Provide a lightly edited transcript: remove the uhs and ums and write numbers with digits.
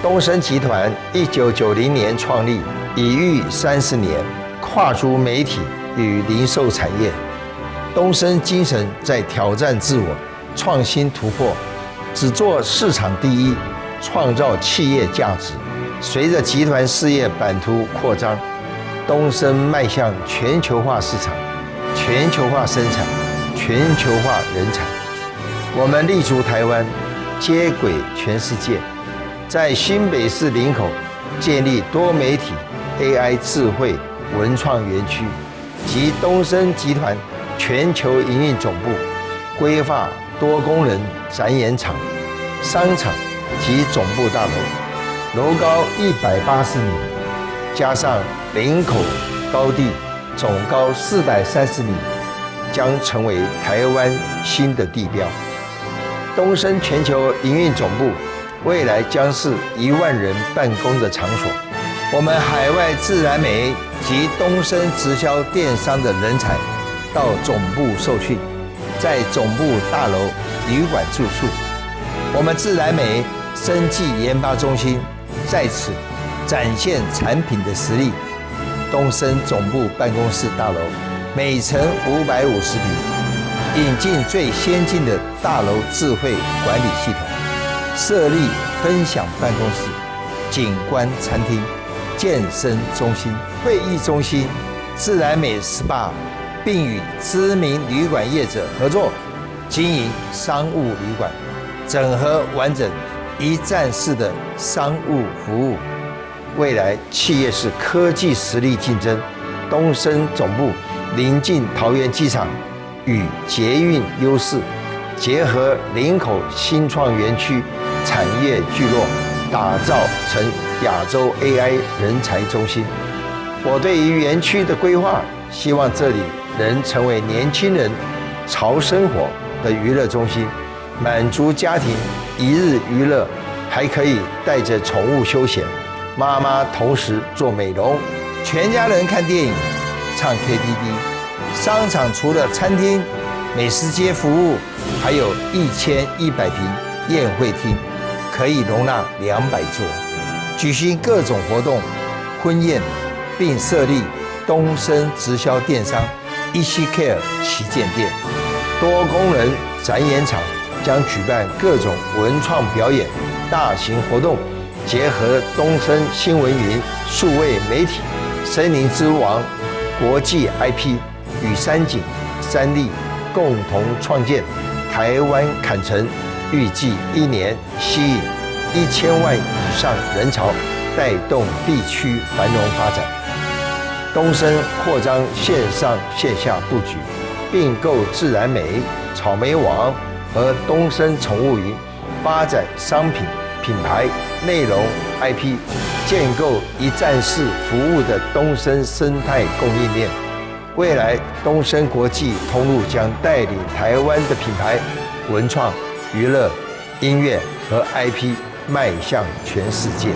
东森集团1990年创立，已逾30年，跨足媒体与零售产业。东森精神在挑战自我、创新突破，只做市场第一，创造企业价值。随着集团事业版图扩张，东森迈向全球化市场、全球化生产、全球化人才。我们立足台湾，接轨全世界。在新北市林口建立多媒体 AI 智慧文创园区及东森集团全球营运总部，规划多功能展演场、商场及总部大楼，楼高180米，加上林口高地总高430米，将成为台湾新的地标。东森全球营运总部未来将是1万人办公的场所。我们海外自然美及东森直销电商的人才到总部受训，在总部大楼旅馆住宿。我们自然美生技研发中心在此展现产品的实力。东森总部办公室大楼每层550平，引进最先进的大楼智慧管理系统，设立分享办公室、景观餐厅、健身中心、会议中心、自然美 SPA， 并与知名旅馆业者合作经营商务旅馆，整合完整一站式的商务服务。未来企业是科技实力竞争，东森总部临近桃园机场，与捷运优势，结合林口新创园区产业聚落，打造成亚洲 AI 人才中心。我对于园区的规划，希望这里能成为年轻人潮生活的娱乐中心，满足家庭一日娱乐，还可以带着宠物休闲，妈妈同时做美容，全家人看电影、唱 KTV。商场除了餐厅、美食街服务，还有1100平宴会厅，可以容纳200桌，举行各种活动、婚宴，并设立东森直销电商 EasyCare 旗舰店。多功能展演场将举办各种文创表演、大型活动，结合东森新闻云、数位媒体、森林之王、国际 IP 与三井、三立共同创建台湾坎城，预计1年吸引1000万以上人潮，带动地区繁荣发展。东森扩张线上线下布局，并购自然美、草莓王和东森宠物云，发展商品、品牌、内容、IP， 建构一站式服务的东森生态供应链。未来东森国际通路将带领台湾的品牌、文创、娱乐、音乐和 IP 迈向全世界。